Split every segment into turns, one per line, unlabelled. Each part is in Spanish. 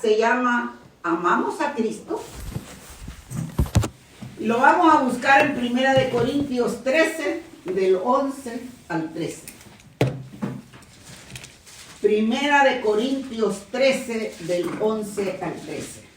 se llama ¿Amamos a Cristo? Y lo vamos a buscar en 1 Corintios 13, del 11 al 13. 1 Corintios 13, del 11 al 13.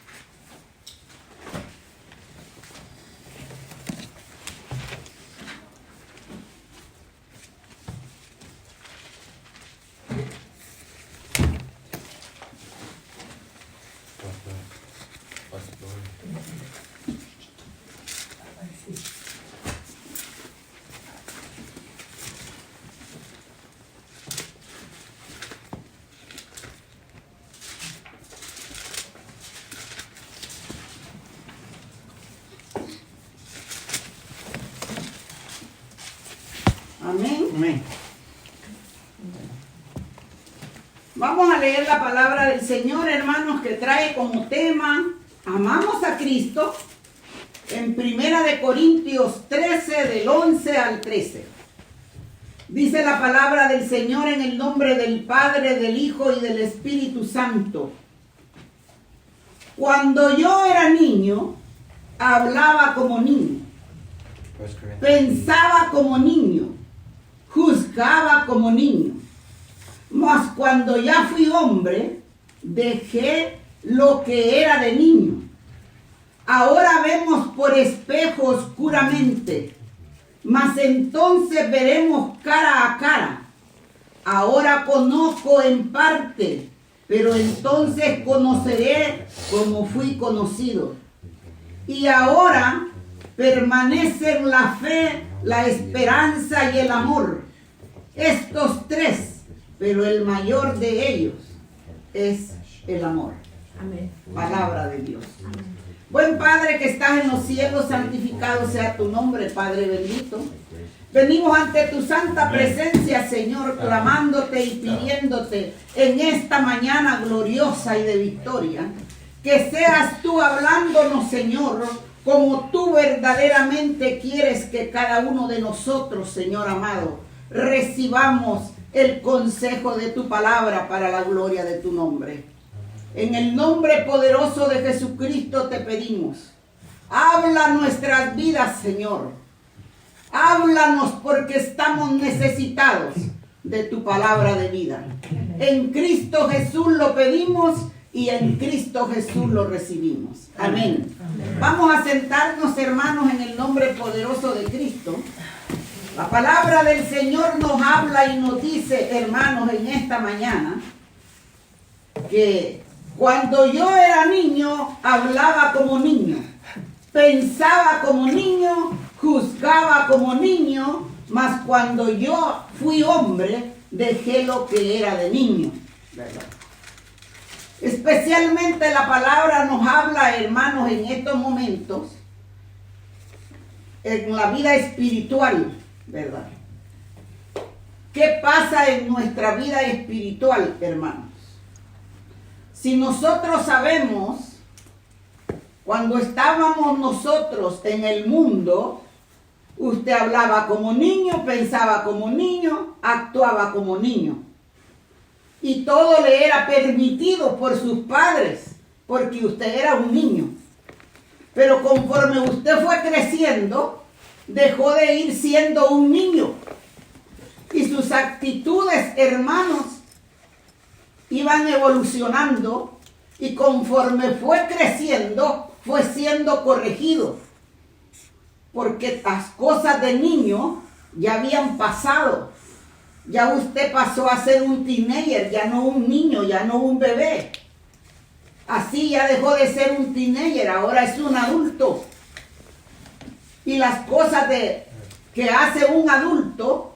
Amén.
Amén.
Vamos a leer la palabra del Señor, hermanos, que trae como tema ¿Amamos a Cristo? En 1 Corintios 13, del 11 al 13. Dice la palabra del Señor en el nombre del Padre, del Hijo y del Espíritu Santo. Cuando yo era niño, hablaba como niño, pensaba como niño, juzgaba como niño. Mas cuando ya fui hombre, dejé lo que era de niño. Ahora vemos por espejo oscuramente, mas entonces veremos cara a cara. Ahora conozco en parte, pero entonces conoceré como fui conocido. Y ahora permanecen la fe, la esperanza y el amor. Estos tres, pero el mayor de ellos es el amor.
Amén.
Palabra de Dios.
Amén.
Buen Padre que estás en los cielos, santificado sea tu nombre, Padre bendito. Venimos ante tu santa presencia, Señor, clamándote y pidiéndote en esta mañana gloriosa y de victoria, que seas tú hablándonos, Señor, como tú verdaderamente quieres que cada uno de nosotros, Señor amado, recibamos el consejo de tu palabra para la gloria de tu nombre. En el nombre poderoso de Jesucristo te pedimos, habla nuestras vidas, Señor. Háblanos porque estamos necesitados de tu palabra de vida. En Cristo Jesús lo pedimos y en Cristo Jesús lo recibimos. Amén. Vamos a sentarnos, hermanos, en el nombre poderoso de Cristo. La palabra del Señor nos habla y nos dice, hermanos, en esta mañana, que cuando yo era niño, hablaba como niño, pensaba como niño, juzgaba como niño, mas cuando yo fui hombre, dejé lo que era de niño, ¿verdad? Especialmente la palabra nos habla, hermanos, en estos momentos, en la vida espiritual, ¿verdad? ¿Qué pasa en nuestra vida espiritual, hermanos? Si nosotros sabemos, cuando estábamos nosotros en el mundo, usted hablaba como niño, pensaba como niño, actuaba como niño. Y todo le era permitido por sus padres, porque usted era un niño. Pero conforme usted fue creciendo, dejó de ir siendo un niño. Y sus actitudes, hermanos, iban evolucionando y conforme fue creciendo, fue siendo corregido. Porque las cosas de niño ya habían pasado. Ya usted pasó a ser un teenager, ya no un niño, ya no un bebé. Así ya dejó de ser un teenager, ahora es un adulto. Y las cosas que hace un adulto,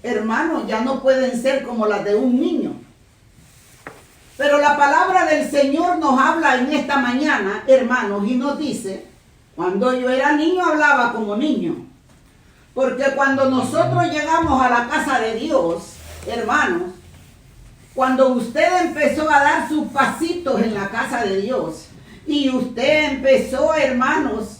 hermanos, ya no pueden ser como las de un niño. Pero la palabra del Señor nos habla en esta mañana, hermanos, y nos dice, cuando yo era niño hablaba como niño. Porque cuando nosotros llegamos a la casa de Dios, hermanos, cuando usted empezó a dar sus pasitos en la casa de Dios, y usted empezó, hermanos,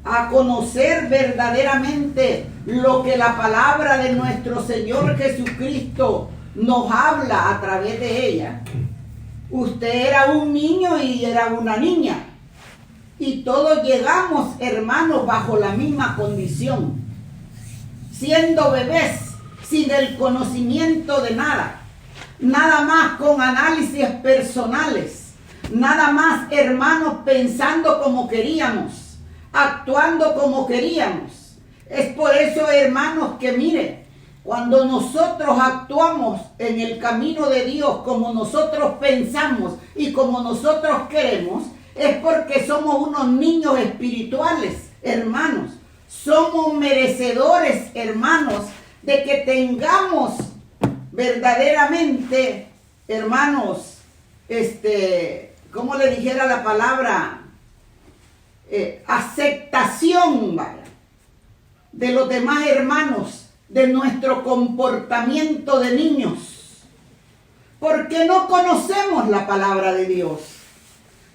a conocer verdaderamente lo que la palabra de nuestro Señor Jesucristo nos habla a través de ella, Usted era un niño y era una niña. Y todos llegamos, hermanos, bajo la misma condición. Siendo bebés, sin el conocimiento de nada. Nada más con análisis personales. Nada más, hermanos, pensando como queríamos. Actuando como queríamos. Es por eso, hermanos, que mire, cuando nosotros actuamos en el camino de Dios como nosotros pensamos y como nosotros queremos, es porque somos unos niños espirituales, hermanos. Somos merecedores, hermanos, de que tengamos verdaderamente, hermanos, ¿cómo le dijera la palabra? Aceptación, vaya, de los demás hermanos, de nuestro comportamiento de niños. Porque no conocemos la palabra de Dios.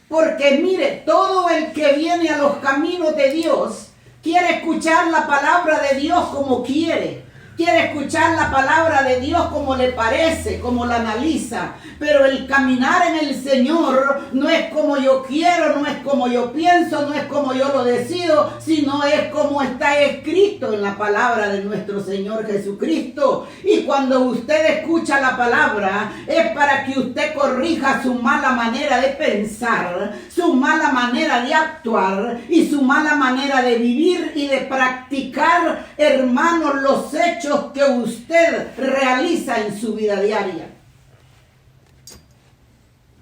Porque mire, todo el que viene a los caminos de Dios quiere escuchar la palabra de Dios como quiere. Quiere escuchar la palabra de Dios como le parece, como la analiza. Pero el caminar en el Señor no es como yo quiero, no es como yo pienso, no es como yo lo decido, sino es como está escrito en la palabra de nuestro Señor Jesucristo. Y cuando usted escucha la palabra, es para que usted corrija su mala manera de pensar, su mala manera de actuar y su mala manera de vivir y de practicar, hermanos, los hechos que usted realiza en su vida diaria.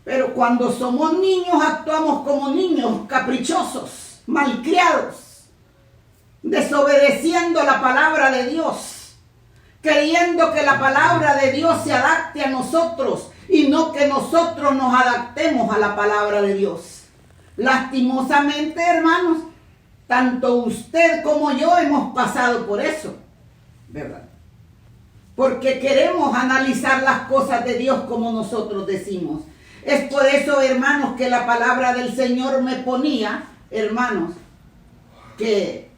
Pero cuando somos niños actuamos como niños caprichosos, malcriados, desobedeciendo la palabra de Dios, queriendo que la palabra de Dios se adapte a nosotros y no que nosotros nos adaptemos a la palabra de Dios. Lastimosamente, hermanos, tanto usted como yo hemos pasado por eso, ¿verdad? Porque queremos analizar las cosas de Dios como nosotros decimos. Es por eso, hermanos, que la palabra del Señor me ponía, hermanos, que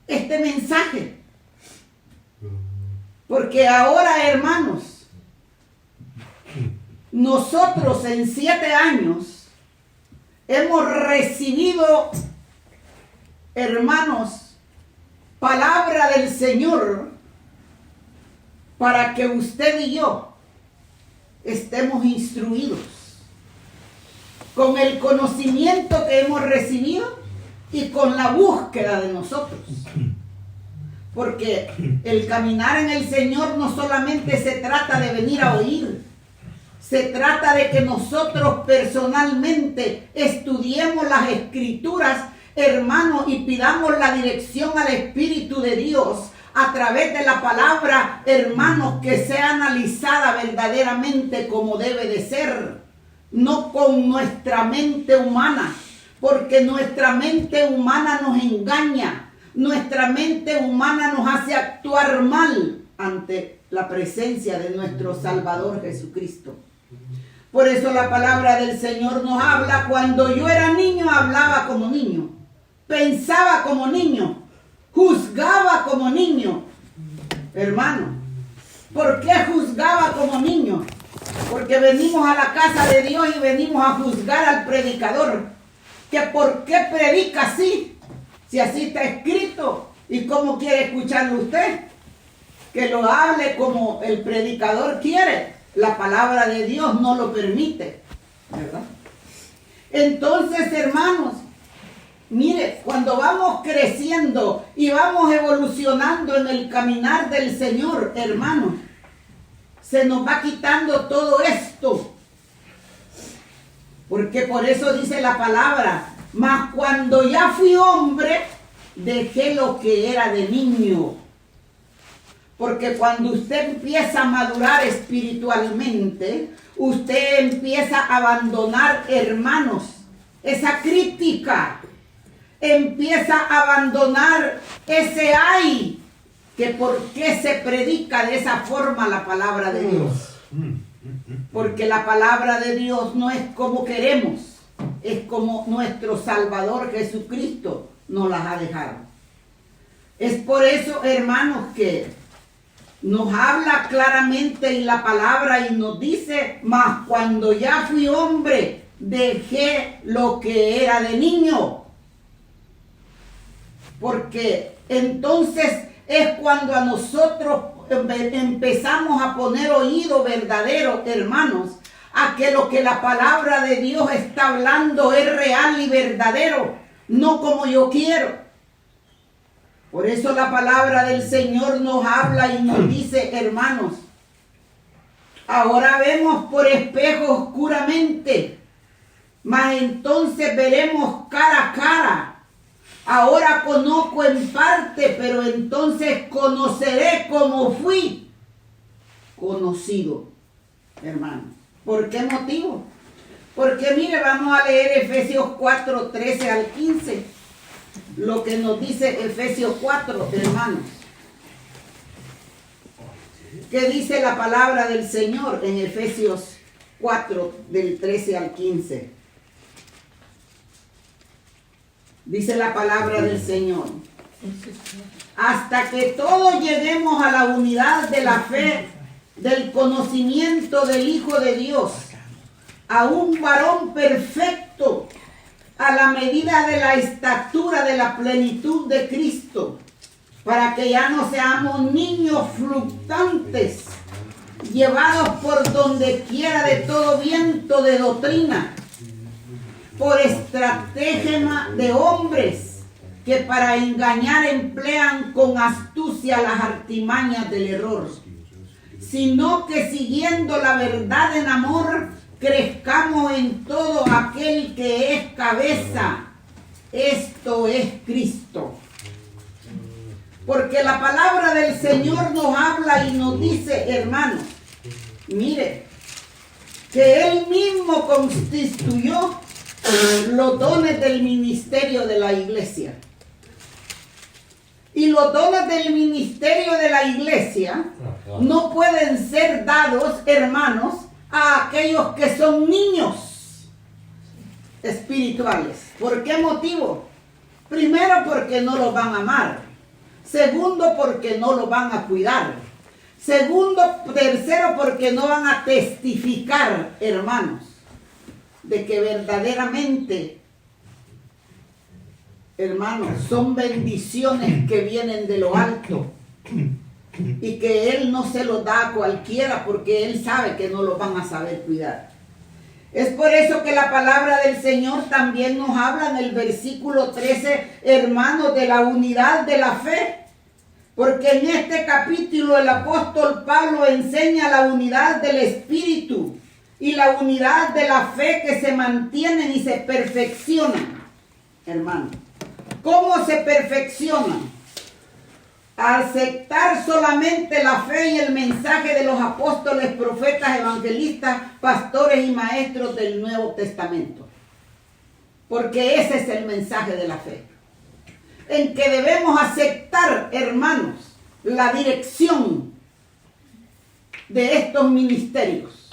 este mensaje. Porque ahora, hermanos, nosotros en 7 años hemos recibido, hermanos, palabra del Señor para que usted y yo estemos instruidos con el conocimiento que hemos recibido y con la búsqueda de nosotros. Porque el caminar en el Señor no solamente se trata de venir a oír, se trata de que nosotros personalmente estudiemos las Escrituras, hermanos, y pidamos la dirección al Espíritu de Dios a través de la palabra, hermanos, que sea analizada verdaderamente como debe de ser, no con nuestra mente humana, porque nuestra mente humana nos engaña, nuestra mente humana nos hace actuar mal ante la presencia de nuestro Salvador Jesucristo. Por eso la palabra del Señor nos habla: cuando yo era niño hablaba como niño, pensaba como niño, juzgaba como niño. Hermano, ¿por qué juzgaba como niño? Porque venimos a la casa de Dios y venimos a juzgar al predicador. ¿Que por qué predica así? Si así está escrito. ¿Y cómo quiere escucharlo usted? Que lo hable como el predicador quiere. La palabra de Dios no lo permite, ¿verdad? Entonces, hermanos, mire, cuando vamos creciendo y vamos evolucionando en el caminar del Señor, hermanos, se nos va quitando todo esto. Porque por eso dice la palabra: mas cuando ya fui hombre, dejé lo que era de niño. Porque cuando usted empieza a madurar espiritualmente, usted empieza a abandonar, hermanos, esa crítica. Empieza a abandonar ese ay, que por qué se predica de esa forma la palabra de Dios. Porque la palabra de Dios no es como queremos, es como nuestro Salvador Jesucristo nos las ha dejado. Es por eso, hermanos, que nos habla claramente en la palabra y nos dice: mas cuando ya fui hombre, dejé lo que era de niño. Porque entonces es cuando a nosotros empezamos a poner oído verdadero, hermanos, a que lo que la palabra de Dios está hablando es real y verdadero, no como yo quiero. Por eso la palabra del Señor nos habla y nos dice: hermanos, ahora vemos por espejo oscuramente, mas entonces veremos cara a cara. Ahora conozco en parte, pero entonces conoceré como fui conocido, hermano. ¿Por qué motivo? Porque mire, vamos a leer Efesios 4, 13 al 15. Lo que nos dice Efesios 4, hermanos. ¿Qué dice la palabra del Señor en Efesios 4, del 13 al 15? Dice la palabra del Señor: hasta que todos lleguemos a la unidad de la fe, del conocimiento del Hijo de Dios, a un varón perfecto, a la medida de la estatura de la plenitud de Cristo, para que ya no seamos niños fluctuantes, llevados por donde quiera de todo viento de doctrina, por estratagema de hombres que para engañar emplean con astucia las artimañas del error, sino que siguiendo la verdad en amor, crezcamos en todo aquel que es cabeza, esto es Cristo. Porque la palabra del Señor nos habla y nos dice, hermanos, mire, que Él mismo constituyó los dones del ministerio de la iglesia. Y los dones del ministerio de la iglesia no pueden ser dados, hermanos, a aquellos que son niños espirituales. ¿Por qué motivo? Primero, porque no los van a amar. Segundo, porque no los van a cuidar. Tercero, porque no van a testificar, hermanos, de que verdaderamente, hermanos, son bendiciones que vienen de lo alto y que Él no se los da a cualquiera porque Él sabe que no los van a saber cuidar. Es por eso que la palabra del Señor también nos habla en el versículo 13, hermanos, de la unidad de la fe. Porque en este capítulo el apóstol Pablo enseña la unidad del Espíritu y la unidad de la fe que se mantienen y se perfeccionan, hermano. ¿Cómo se perfeccionan? Aceptar solamente la fe y el mensaje de los apóstoles, profetas, evangelistas, pastores y maestros del Nuevo Testamento. Porque ese es el mensaje de la fe. En que debemos aceptar, hermanos, la dirección de estos ministerios.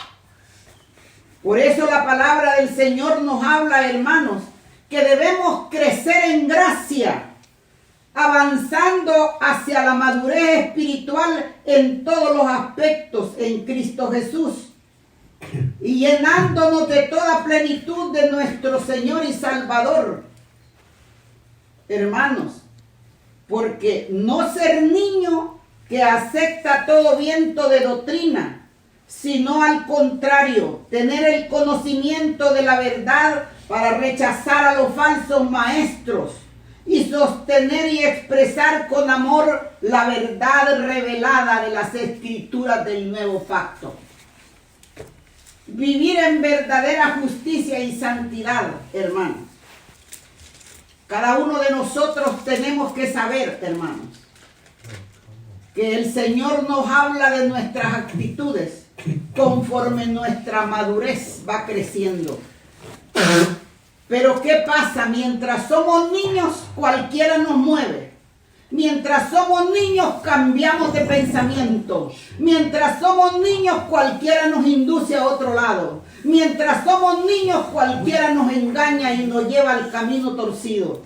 Por eso la palabra del Señor nos habla, hermanos, que debemos crecer en gracia, avanzando hacia la madurez espiritual en todos los aspectos en Cristo Jesús y llenándonos de toda plenitud de nuestro Señor y Salvador. Hermanos, porque no ser niño que acepta todo viento de doctrina, sino al contrario, tener el conocimiento de la verdad para rechazar a los falsos maestros y sostener y expresar con amor la verdad revelada de las escrituras del nuevo pacto. Vivir en verdadera justicia y santidad, hermanos. Cada uno de nosotros tenemos que saber, hermanos, que el Señor nos habla de nuestras actitudes conforme nuestra madurez va creciendo. Pero ¿qué pasa? Mientras somos niños, cualquiera nos mueve. Mientras somos niños, cambiamos de pensamiento. Mientras somos niños, cualquiera nos induce a otro lado. Mientras somos niños, cualquiera nos engaña y nos lleva al camino torcido.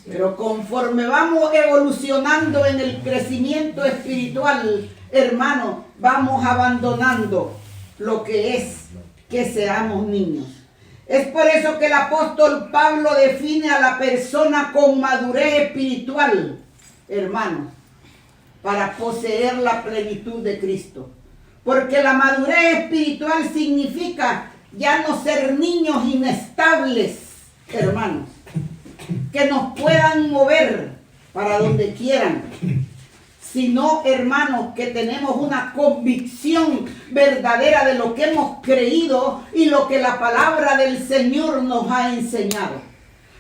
Pero conforme vamos evolucionando en el crecimiento espiritual, hermano, vamos abandonando lo que es que seamos niños. Es por eso que el apóstol Pablo define a la persona con madurez espiritual, hermano, para poseer la plenitud de Cristo. Porque la madurez espiritual significa ya no ser niños inestables, hermanos, que nos puedan mover para donde quieran, sino, hermanos, que tenemos una convicción verdadera de lo que hemos creído y lo que la palabra del Señor nos ha enseñado.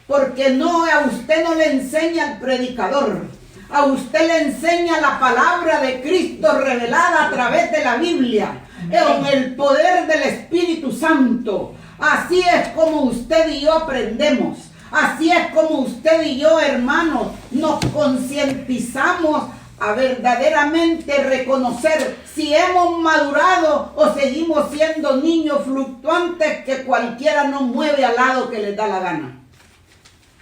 Porque a usted no le enseña el predicador, a usted le enseña la palabra de Cristo revelada a través de la Biblia, en el poder del Espíritu Santo. Así es como usted y yo aprendemos. Así es como usted y yo, hermanos, nos concientizamos a verdaderamente reconocer si hemos madurado o seguimos siendo niños fluctuantes que cualquiera nos mueve al lado que les da la gana.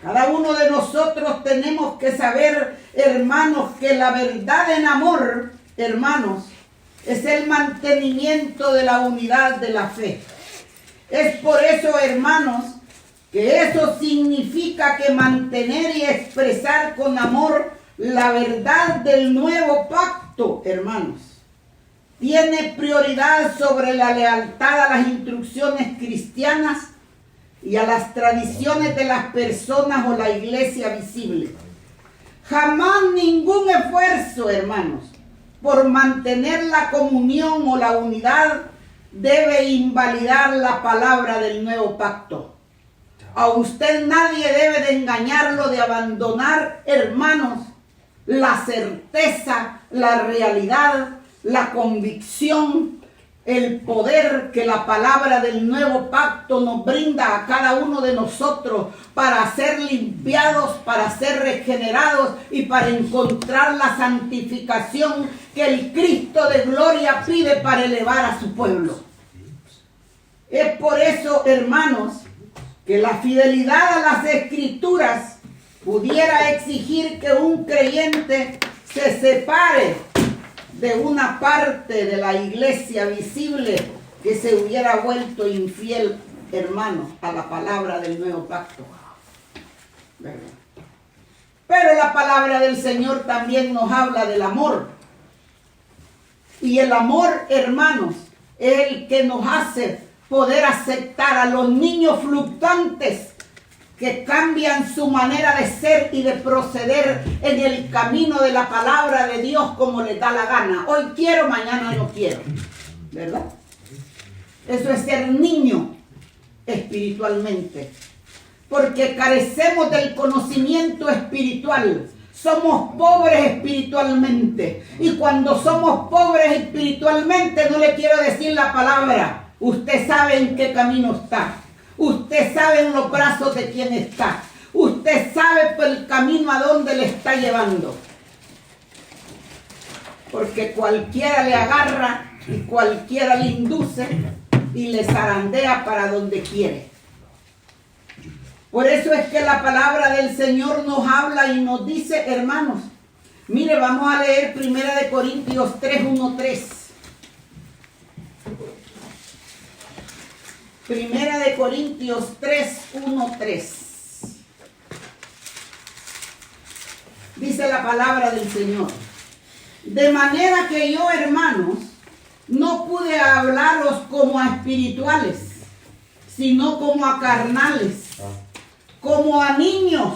Cada uno de nosotros tenemos que saber, hermanos, que la verdad en amor, hermanos, es el mantenimiento de la unidad de la fe. Es por eso, hermanos, que eso significa que mantener y expresar con amor la verdad del nuevo pacto, hermanos, tiene prioridad sobre la lealtad a las instrucciones cristianas y a las tradiciones de las personas o la iglesia visible. Jamás ningún esfuerzo, hermanos, por mantener la comunión o la unidad debe invalidar la palabra del nuevo pacto. A usted nadie debe de engañarlo de abandonar, hermanos, la certeza, la realidad, la convicción, el poder que la palabra del nuevo pacto nos brinda a cada uno de nosotros para ser limpiados, para ser regenerados y para encontrar la santificación que el Cristo de gloria pide para elevar a su pueblo. Es por eso, hermanos, que la fidelidad a las Escrituras pudiera exigir que un creyente se separe de una parte de la iglesia visible que se hubiera vuelto infiel, hermano, a la palabra del nuevo pacto. ¿Verdad? Pero la palabra del Señor también nos habla del amor. Y el amor, hermanos, es el que nos hace poder aceptar a los niños fluctuantes que cambian su manera de ser y de proceder en el camino de la palabra de Dios como les da la gana. Hoy quiero, mañana no quiero. ¿Verdad? Eso es ser niño espiritualmente. Porque carecemos del conocimiento espiritual. Somos pobres espiritualmente. Y cuando somos pobres espiritualmente, no le quiero decir la palabra. Usted sabe en qué camino está. Usted sabe en los brazos de quién está. Usted sabe por el camino a dónde le está llevando. Porque cualquiera le agarra y cualquiera le induce y le zarandea para donde quiere. Por eso es que la palabra del Señor nos habla y nos dice, hermanos, mire, vamos a leer 1 Corintios 3, 1, 3. Primera de Corintios 3, 1, 3. Dice la palabra del Señor. De manera que yo, hermanos, no pude hablaros como a espirituales, sino como a carnales, como a niños,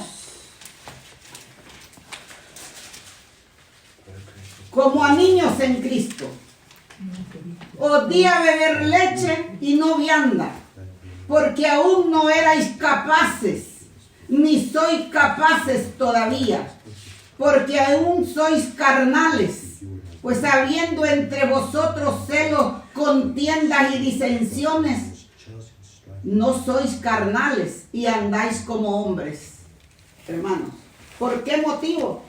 como a niños en Cristo. Os di a beber leche y no vianda, porque aún no erais capaces, ni sois capaces todavía, porque aún sois carnales, pues habiendo entre vosotros celos, contiendas y disensiones, no sois carnales y andáis como hombres. Hermanos, ¿por qué motivo?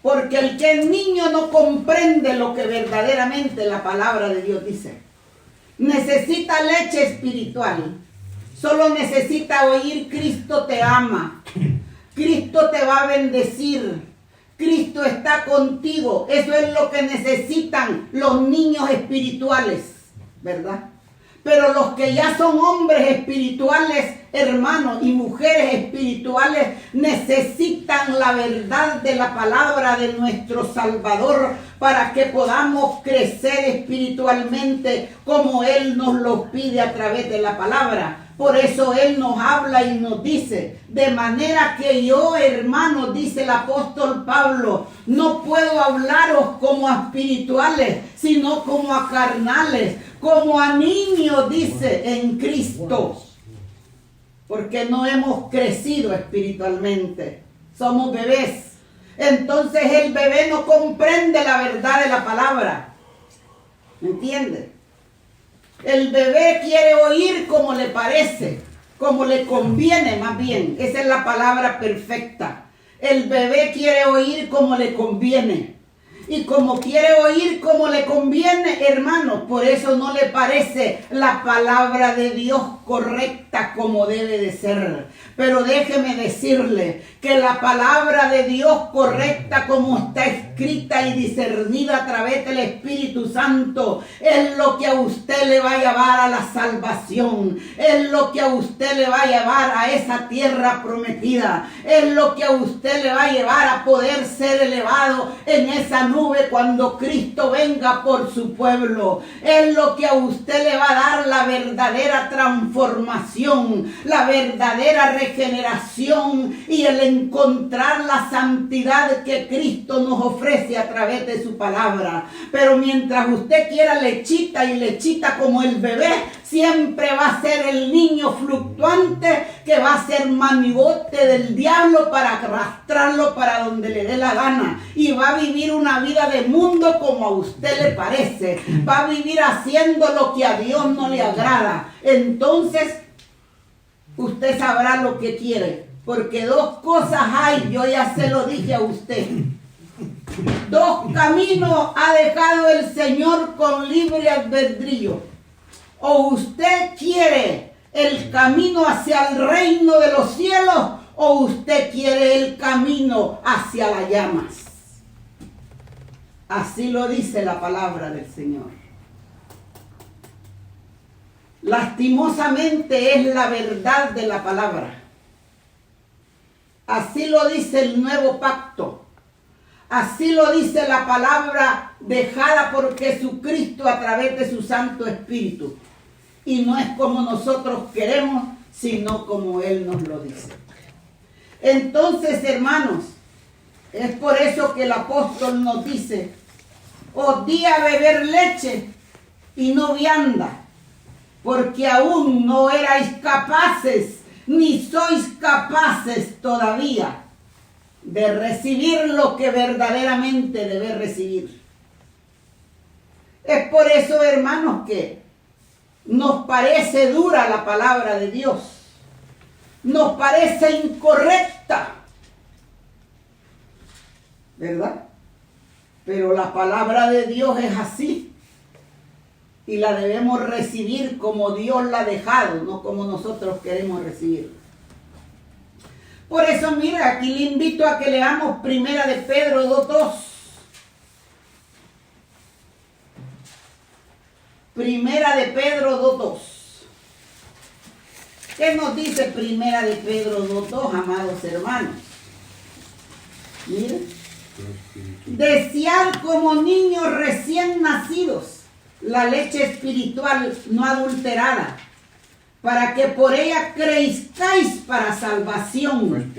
Porque el que es niño no comprende lo que verdaderamente la palabra de Dios dice. Necesita leche espiritual. Solo necesita oír: Cristo te ama. Cristo te va a bendecir. Cristo está contigo. Eso es lo que necesitan los niños espirituales, ¿verdad? Pero los que ya son hombres espirituales, hermanos, y mujeres espirituales, necesitan la verdad de la palabra de nuestro Salvador para que podamos crecer espiritualmente como Él nos lo pide a través de la palabra. Por eso Él nos habla y nos dice, de manera que yo, hermanos, dice el apóstol Pablo, no puedo hablaros como a espirituales, sino como a carnales, como a niños, dice, en Cristo. Porque no hemos crecido espiritualmente, somos bebés. Entonces el bebé no comprende la verdad de la palabra. ¿Me entiende? El bebé quiere oír como le parece, como le conviene más bien. Esa es la palabra perfecta. El bebé quiere oír como le conviene. Y como quiere oír como le conviene, hermanos, por eso no le parece la palabra de Dios correcta como debe de ser. Pero déjeme decirle que la palabra de Dios correcta como está escrita y discernida a través del Espíritu Santo es lo que a usted le va a llevar a la salvación, es lo que a usted le va a llevar a esa tierra prometida, es lo que a usted le va a llevar a poder ser elevado en esa nube cuando Cristo venga por su pueblo. Es lo que a usted le va a dar la verdadera transformación, la verdadera regeneración y el encontrar la santidad que Cristo nos ofrece a través de su palabra. Pero mientras usted quiera lechita y lechita como el bebé, siempre va a ser el niño fluctuante que va a ser manigote del diablo para arrastrarlo para donde le dé la gana. Y va a vivir una vida de mundo como a usted le parece. Va a vivir haciendo lo que a Dios no le agrada. Entonces, usted sabrá lo que quiere. Porque dos cosas hay, yo ya se lo dije a usted. Dos caminos ha dejado el Señor con libre albedrío. O usted quiere el camino hacia el reino de los cielos, o usted quiere el camino hacia las llamas. Así lo dice la palabra del Señor. Lastimosamente es la verdad de la palabra. Así lo dice el nuevo pacto. Así lo dice la palabra dejada por Jesucristo a través de su Santo Espíritu. Y no es como nosotros queremos, sino como Él nos lo dice. Entonces, hermanos, es por eso que el apóstol nos dice, os di a beber leche y no vianda, porque aún no erais capaces, ni sois capaces todavía de recibir lo que verdaderamente debe recibir. Es por eso, hermanos, que nos parece dura la palabra de Dios, nos parece incorrecta, ¿verdad? Pero la palabra de Dios es así y la debemos recibir como Dios la ha dejado, no como nosotros queremos recibir. Por eso, mira, aquí le invito a que leamos Primera de Pedro 2:2. Primera de Pedro 2:2. ¿Qué nos dice Primera de Pedro 2:2, amados hermanos? Miren. Desear como niños recién nacidos la leche espiritual no adulterada, para que por ella crezcáis para salvación,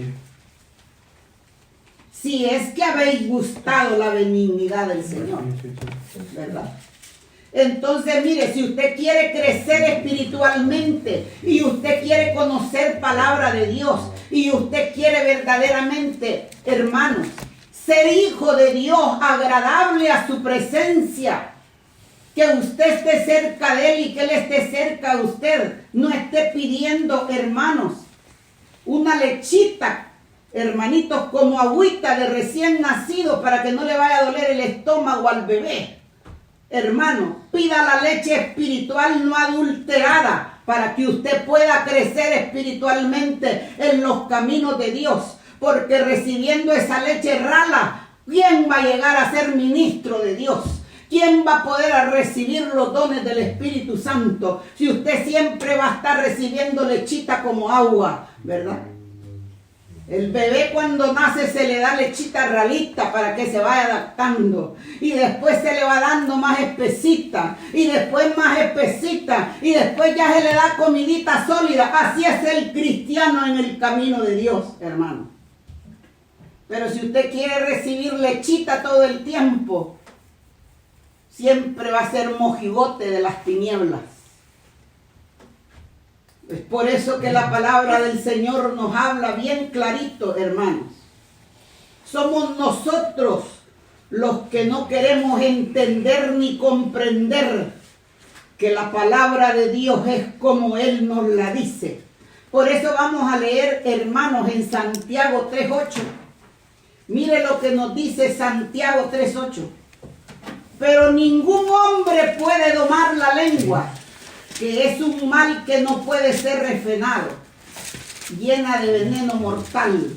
si es que habéis gustado la benignidad del Señor, ¿verdad? Entonces, mire, si usted quiere crecer espiritualmente y usted quiere conocer palabra de Dios y usted quiere verdaderamente, hermanos, ser hijo de Dios, agradable a su presencia, que usted esté cerca de Él y que Él esté cerca de usted, no esté pidiendo, hermanos, una lechita, hermanitos, como agüita de recién nacido para que no le vaya a doler el estómago al bebé. Hermano, pida la leche espiritual no adulterada para que usted pueda crecer espiritualmente en los caminos de Dios. porque recibiendo esa leche rala, ¿quién va a llegar a ser ministro de Dios? ¿Quién va a poder recibir los dones del Espíritu Santo si usted siempre va a estar recibiendo lechita como agua, ¿verdad? El bebé cuando nace se le da lechita ralita para que se vaya adaptando. Y después se le va dando más espesita. Y después más espesita. Y después ya se le da comidita sólida. Así es el cristiano en el camino de Dios, hermano. Pero si usted quiere recibir lechita todo el tiempo, siempre va a ser mojigote de las tinieblas. Es por eso que la palabra del Señor nos habla bien clarito, hermanos. Somos nosotros los que no queremos entender ni comprender que la palabra de Dios es como Él nos la dice. Por eso vamos a leer, hermanos, en Santiago 3:8. Mire lo que nos dice Santiago 3:8. Pero ningún hombre puede domar la lengua, que es un mal que no puede ser refrenado, llena de veneno mortal.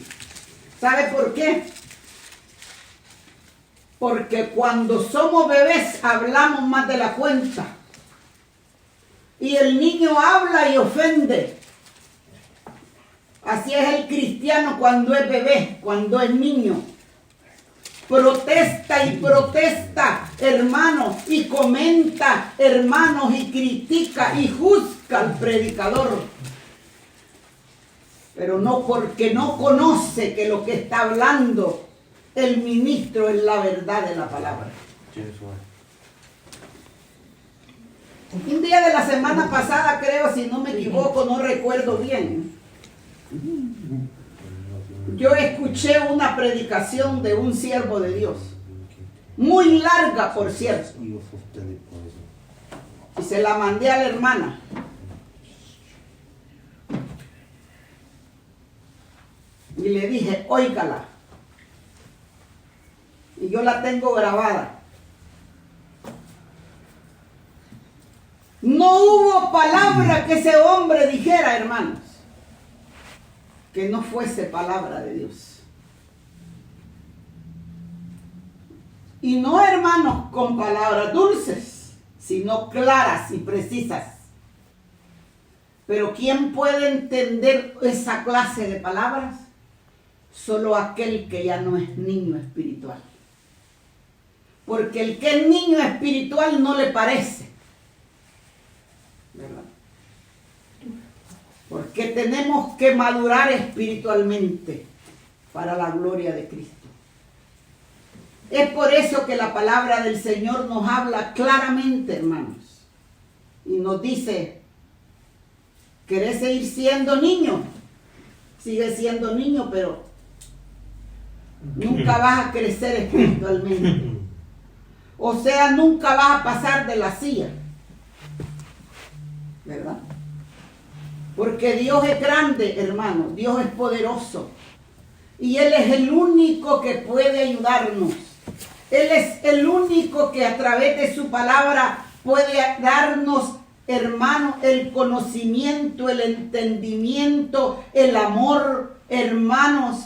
¿Sabe por qué? Porque cuando somos bebés hablamos más de la cuenta. Y el niño habla y ofende. Así es el cristiano cuando es bebé, cuando es niño. Protesta y protesta, hermano, y comenta, hermanos, y critica y juzga al predicador. Pero no porque no conoce que lo que está hablando el ministro es la verdad de la palabra. Un día de la semana pasada, creo, si no me equivoco, no recuerdo bien, yo escuché una predicación de un siervo de Dios, muy larga, por cierto, y se la mandé a la hermana. Y le dije, óigala. Y yo la tengo grabada. No hubo palabra que ese hombre dijera, hermanos, que no fuese palabra de Dios. Y no, hermanos, con palabras dulces, sino claras y precisas. Pero ¿quién puede entender esa clase de palabras? Solo aquel que ya no es niño espiritual. Porque el que es niño espiritual no le parece, ¿verdad? Porque tenemos que madurar espiritualmente para la gloria de Cristo. Es por eso que la palabra del Señor nos habla claramente, hermanos. Y nos dice, ¿querés seguir siendo niño? Sigue siendo niño, pero nunca vas a crecer espiritualmente. O sea, nunca vas a pasar de la silla, ¿verdad? Porque Dios es grande, hermano. Dios es poderoso. Y Él es el único que puede ayudarnos. Él es el único que a través de su palabra puede darnos, hermano, el conocimiento, el entendimiento, el amor, hermanos,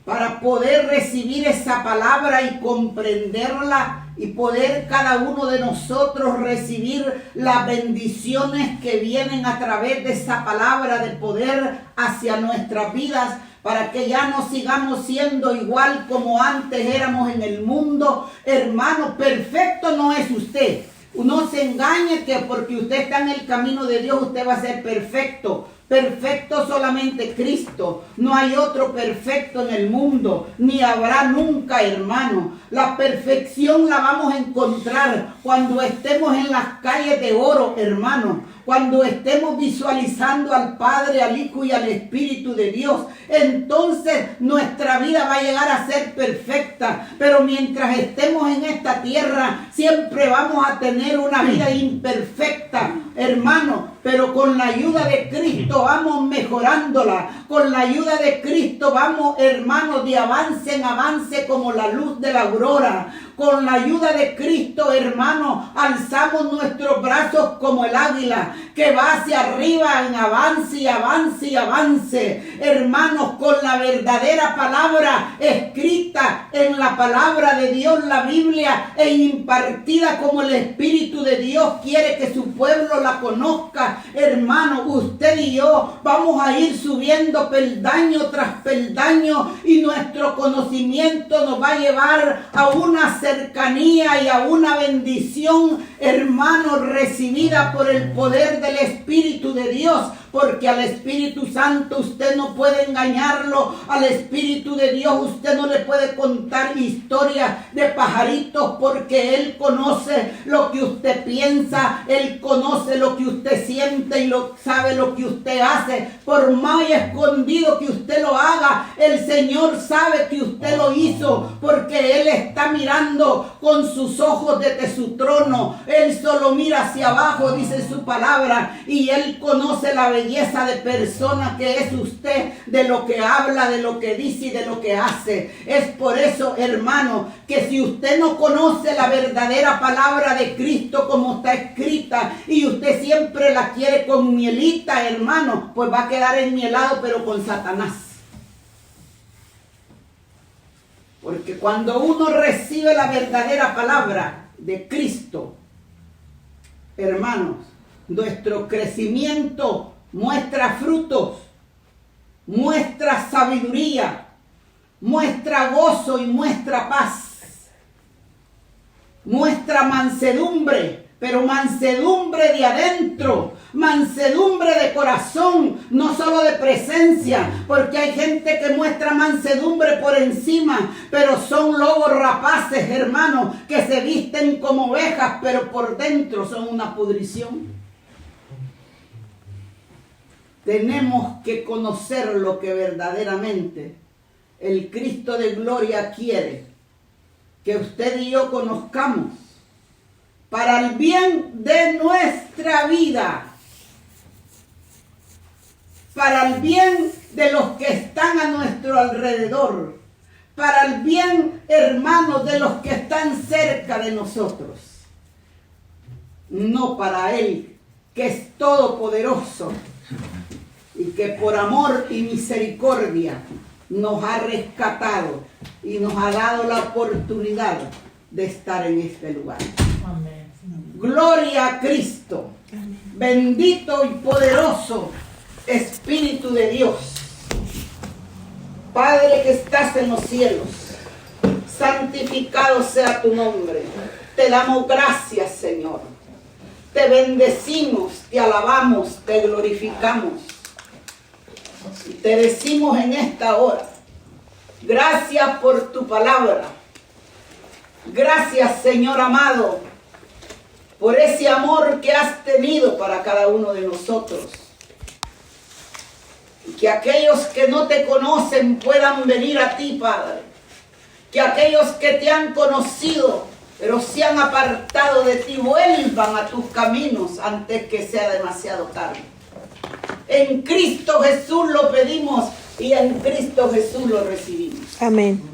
para poder recibir esa palabra y comprenderla y poder cada uno de nosotros recibir las bendiciones que vienen a través de esa palabra de poder hacia nuestras vidas, para que ya no sigamos siendo igual como antes éramos en el mundo. Hermano, perfecto no es usted. No se engañe que porque usted está en el camino de Dios usted va a ser perfecto. Perfecto solamente Cristo. No hay otro perfecto en el mundo, ni habrá nunca, hermano. La perfección la vamos a encontrar cuando estemos en las calles de oro, hermano. Cuando estemos visualizando al Padre, al Hijo y al Espíritu de Dios, entonces nuestra vida va a llegar a ser perfecta. Pero mientras estemos en esta tierra, siempre vamos a tener una vida imperfecta, hermano. Pero con la ayuda de Cristo vamos mejorándola. Con la ayuda de Cristo vamos, hermanos, de avance en avance como la luz de la aurora. con la ayuda de Cristo, hermano, alzamos nuestros brazos como el águila que va hacia arriba en avance y avance y avance. Hermanos, con la verdadera palabra escrita en la palabra de Dios, la Biblia, e impartida como el Espíritu de Dios quiere que su pueblo la conozca. Hermano, usted y yo vamos a ir subiendo peldaño tras peldaño y nuestro conocimiento nos va a llevar a una cercanía y a una bendición, hermano, recibida por el poder del Espíritu de Dios, porque al Espíritu Santo usted no puede engañarlo. Al Espíritu de Dios usted no le puede contar historias de pajaritos, porque Él conoce lo que usted piensa, Él conoce lo que usted siente y sabe lo que usted hace. Por más escondido que usted lo haga, el Señor sabe que usted lo hizo, porque Él está mirando con sus ojos desde su trono. Él solo mira hacia abajo, dice su palabra, y Él conoce la belleza de persona que es usted, de lo que habla, de lo que dice y de lo que hace. Es por eso, hermano, que si usted no conoce la verdadera palabra de Cristo como está escrita y usted siempre la quiere con mielita, hermano, pues va a quedar enmielado pero con Satanás. Porque cuando uno recibe la verdadera palabra de Cristo, hermanos, nuestro crecimiento muestra frutos, muestra sabiduría, muestra gozo y muestra paz, muestra mansedumbre, pero mansedumbre de adentro, mansedumbre de corazón, no solo de presencia, porque hay gente que muestra mansedumbre por encima, pero son lobos rapaces, hermanos, que se visten como ovejas, pero por dentro son una pudrición. Tenemos que conocer lo que verdaderamente el Cristo de gloria quiere que usted y yo conozcamos para el bien de nuestra vida, para el bien de los que están a nuestro alrededor, para el bien, hermanos, de los que están cerca de nosotros, no para Él, que es todopoderoso y que por amor y misericordia nos ha rescatado y nos ha dado la oportunidad de estar en este lugar.
Amén.
Gloria a Cristo. Amén. Bendito y poderoso Espíritu de Dios. Padre que estás en los cielos, santificado sea tu nombre. Te damos gracias, Señor. Te bendecimos, te alabamos, te glorificamos. Y te decimos en esta hora, gracias por tu palabra. Gracias, Señor amado, por ese amor que has tenido para cada uno de nosotros. Y que aquellos que no te conocen puedan venir a ti, Padre. Que aquellos que te han conocido, pero se han apartado de ti, vuelvan a tus caminos antes que sea demasiado tarde. En Cristo Jesús lo pedimos y en Cristo Jesús lo recibimos.
Amén.